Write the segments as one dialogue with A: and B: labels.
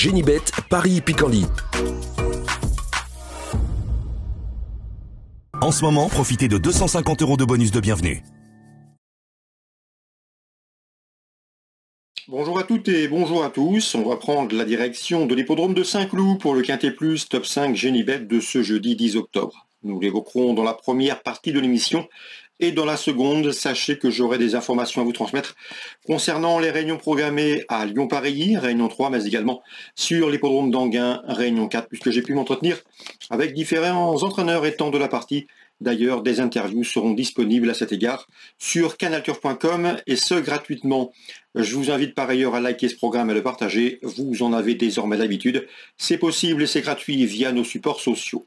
A: Génibet, Paris-Picardie. En ce moment, profitez de 250 € de bonus de bienvenue.
B: Bonjour à toutes et bonjour à tous. On va prendre la direction de l'hippodrome de Saint-Cloud pour le Quintet Plus Top 5 Génibet de ce jeudi 10 octobre. Nous l'évoquerons dans la première partie de l'émission et dans la seconde, sachez que j'aurai des informations à vous transmettre concernant les réunions programmées à Lyon-Paris, réunion 3, mais également sur l'hippodrome d'Anguin, réunion 4, puisque j'ai pu m'entretenir avec différents entraîneurs étant de la partie. D'ailleurs, des interviews seront disponibles à cet égard sur canalturf.com et ce gratuitement. Je vous invite par ailleurs à liker ce programme et à le partager. Vous en avez désormais l'habitude. C'est possible et c'est gratuit via nos supports sociaux.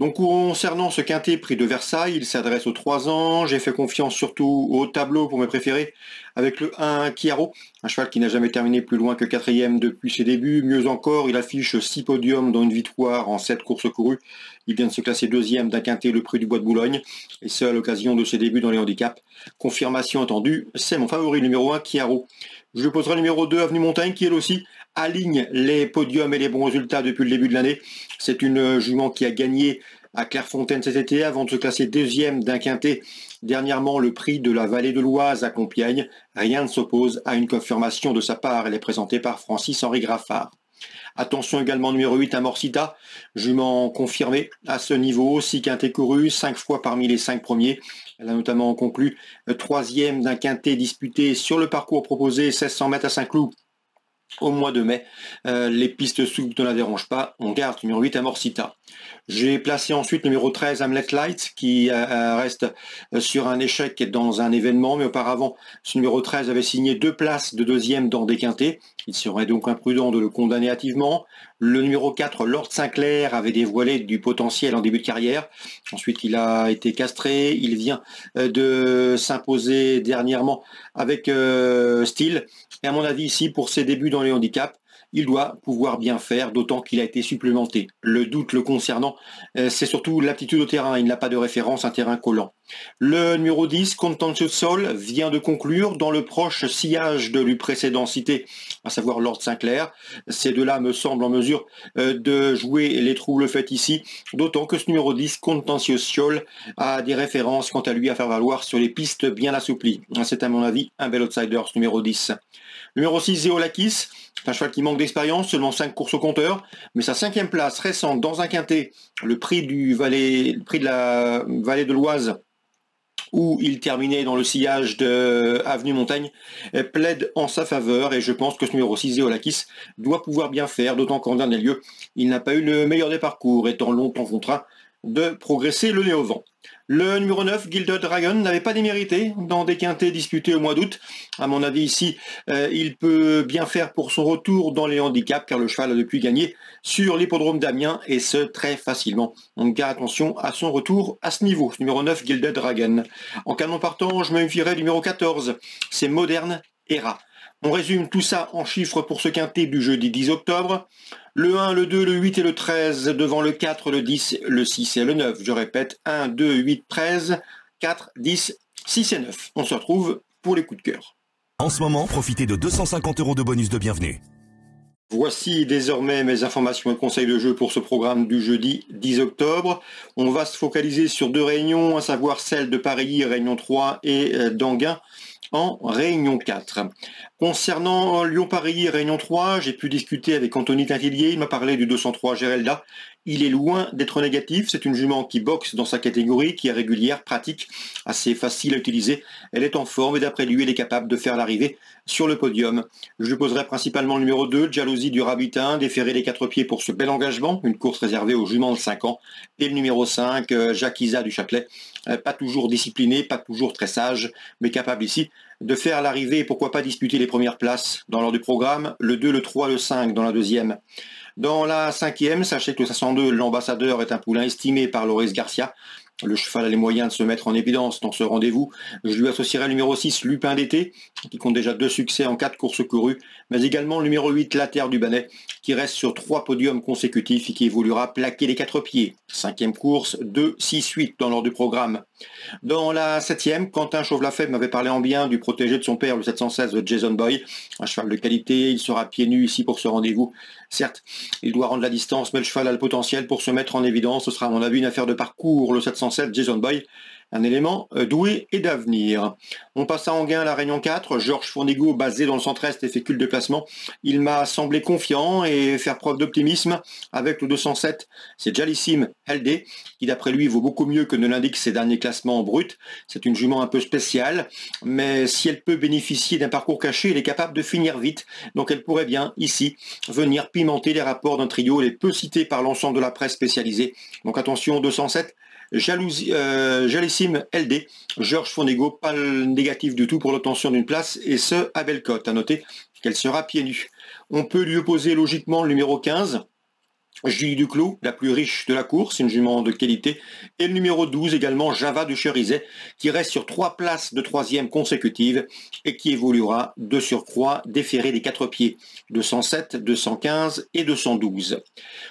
B: Donc concernant ce quintet prix de Versailles, il s'adresse aux 3 ans. J'ai fait confiance surtout au tableau pour mes préférés avec le 1 Chiaro, un cheval qui n'a jamais terminé plus loin que 4e depuis ses débuts. Mieux encore, il affiche 6 podiums dont une victoire en 7 courses courues. Il vient de se classer 2e d'un quintet le prix du Bois de Boulogne et ce à l'occasion de ses débuts dans les handicaps. Confirmation attendue, c'est mon favori numéro 1 Chiaro. Je poserai le numéro 2 Avenue Montagne qui elle aussi aligne les podiums et les bons résultats depuis le début de l'année. C'est une jument qui a gagné à Clairefontaine cet été avant de se classer 2e d'un quintet. Dernièrement, le prix de la Vallée de l'Oise à Compiègne. Rien ne s'oppose à une confirmation de sa part. Elle est présentée par Francis-Henri Graffard. Attention également numéro 8 Amorcita, jument confirmée à ce niveau, 6 quintets courus, 5 fois parmi les 5 premiers. Elle a notamment conclu 3e d'un quintet disputé sur le parcours proposé 1600 mètres à Saint-Cloud au mois de mai. Les pistes souples ne la dérangent pas. On garde numéro 8 Amorcita. J'ai placé ensuite numéro 13 Hamlet Light qui reste sur un échec dans un événement, mais auparavant ce numéro 13 avait signé 2 places de 2e dans des quintets. Il serait donc imprudent de le condamner hâtivement. Le numéro 4 Lord Sinclair avait dévoilé du potentiel en début de carrière. Ensuite il a été castré. Il vient de s'imposer dernièrement avec style. Et à mon avis ici pour ses débuts dans les handicaps, il doit pouvoir bien faire, d'autant qu'il a été supplémenté. Le doute le concernant, c'est surtout l'aptitude au terrain. Il n'a pas de référence, un terrain collant. Le numéro 10, Contentious Soul, vient de conclure dans le proche sillage de lui précédent cité, à savoir Lord Sinclair. Ces deux-là me semblent en mesure de jouer les troubles faits ici, d'autant que ce numéro 10, Contentious Soul, a des références quant à lui à faire valoir sur les pistes bien assouplies. C'est à mon avis un bel outsider, ce numéro 10. Numéro 6, Zeolakis, c'est un cheval qui manque d'expérience, seulement 5 courses au compteur, mais sa 5e place récente dans un quintet, le prix de la Vallée de l'Oise, où il terminait dans le sillage de Avenue Montagne, plaide en sa faveur et je pense que ce numéro 6, Zeolakis, doit pouvoir bien faire, d'autant qu'en dernier lieu, il n'a pas eu le meilleur des parcours, étant longtemps contraint de progresser le nez au vent. Le numéro 9, Gilded Dragon, n'avait pas démérité dans des quintets disputés au mois d'août. À mon avis ici, il peut bien faire pour son retour dans les handicaps car le cheval a depuis gagné sur l'hippodrome d'Amiens et ce très facilement. Donc garde attention à son retour à ce niveau. Numéro 9, Gilded Dragon. En canon partant, je me méfierais du numéro 14, c'est Modern Era. On résume tout ça en chiffres pour ce quintet du jeudi 10 octobre. Le 1, le 2, le 8 et le 13 devant le 4, le 10, le 6 et le 9. Je répète, 1, 2, 8, 13, 4, 10, 6 et 9. On se retrouve pour les coups de cœur.
A: En ce moment, profitez de 250 € de bonus de bienvenue.
B: Voici désormais mes informations et conseils de jeu pour ce programme du jeudi 10 octobre. On va se focaliser sur 2 réunions, à savoir celle de Paris, réunion 3, et d'Anguin en réunion 4. Concernant Lyon-Paris, réunion 3, j'ai pu discuter avec Anthony Tintillier, il m'a parlé du 203 Gerelda. Il est loin d'être négatif, c'est une jument qui boxe dans sa catégorie, qui est régulière, pratique, assez facile à utiliser. Elle est en forme et d'après lui, elle est capable de faire l'arrivée sur le podium. Je lui poserai principalement le numéro 2, Jalousie du Rabutin, déférer les 4 pieds pour ce bel engagement, une course réservée aux juments de 5 ans. Et le numéro 5, Jacques Isa du Châtelet, pas toujours discipliné, pas toujours très sage, mais capable ici de faire l'arrivée et pourquoi pas disputer les premières places dans l'ordre du programme, le 2, le 3, le 5 dans la deuxième. Dans la 5e, sachez que le 502, l'ambassadeur, est un poulain estimé par Loris Garcia. Le cheval a les moyens de se mettre en évidence dans ce rendez-vous. Je lui associerai le numéro 6, Lupin d'été, qui compte déjà 2 succès en 4 courses courues, mais également le numéro 8, La Terre du Bannet, qui reste sur 3 podiums consécutifs et qui évoluera plaquer les 4 pieds. 5e course, 2, 6, 8 dans l'ordre du programme. Dans la 7e, Quentin Chauvelafeb m'avait parlé en bien du protégé de son père, le 716 de Jason Boy. Un cheval de qualité, il sera pieds nus ici pour ce rendez-vous. Certes, il doit rendre la distance, mais le cheval a le potentiel pour se mettre en évidence. Ce sera à mon avis une affaire de parcours, le 707 Jason Boy. Un élément doué et d'avenir. On passe à Enghien, la Réunion 4. Georges Fournigo, basé dans le centre-est, effectue le déplacement. Il m'a semblé confiant et faire preuve d'optimisme avec le 207. C'est Jalissime LD, qui d'après lui vaut beaucoup mieux que ne l'indiquent ses derniers classements en brut. C'est une jument un peu spéciale, mais si elle peut bénéficier d'un parcours caché, elle est capable de finir vite. Donc elle pourrait bien, ici, venir pimenter les rapports d'un trio les peu cités par l'ensemble de la presse spécialisée. Donc attention, 207. Jalissime LD, Georges Fournigo, pas négatif du tout pour l'obtention d'une place, et ce, à belle cote. À noter qu'elle sera pieds nus. On peut lui opposer logiquement le numéro 15, Julie Duclos, la plus riche de la course, une jument de qualité, et le numéro 12 également, Java de Cherizet, qui reste sur 3 places de 3e consécutives et qui évoluera de surcroît déféré des 4 pieds, 207, 215 et 212.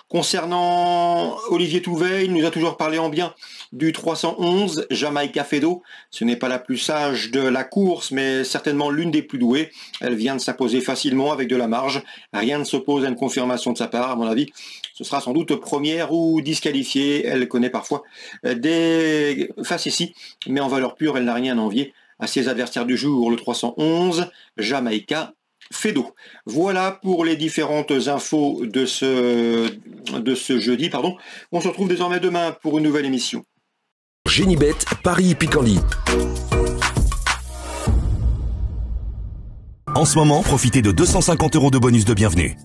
B: Concernant Olivier Touvet, il nous a toujours parlé en bien du 311, Jamaica Fedo. Ce n'est pas la plus sage de la course, mais certainement l'une des plus douées. Elle vient de s'imposer facilement avec de la marge. Rien ne s'oppose à une confirmation de sa part, à mon avis. Ce sera sans doute première ou disqualifiée. Elle connaît parfois des facéties, mais en valeur pure, elle n'a rien à envier à ses adversaires du jour, le 311, Jamaica Fedo. Voilà pour les différentes infos de ce jeudi. On se retrouve désormais demain pour une nouvelle émission.
A: Génibet, Paris Picardie. En ce moment, profitez de 250 € de bonus de bienvenue.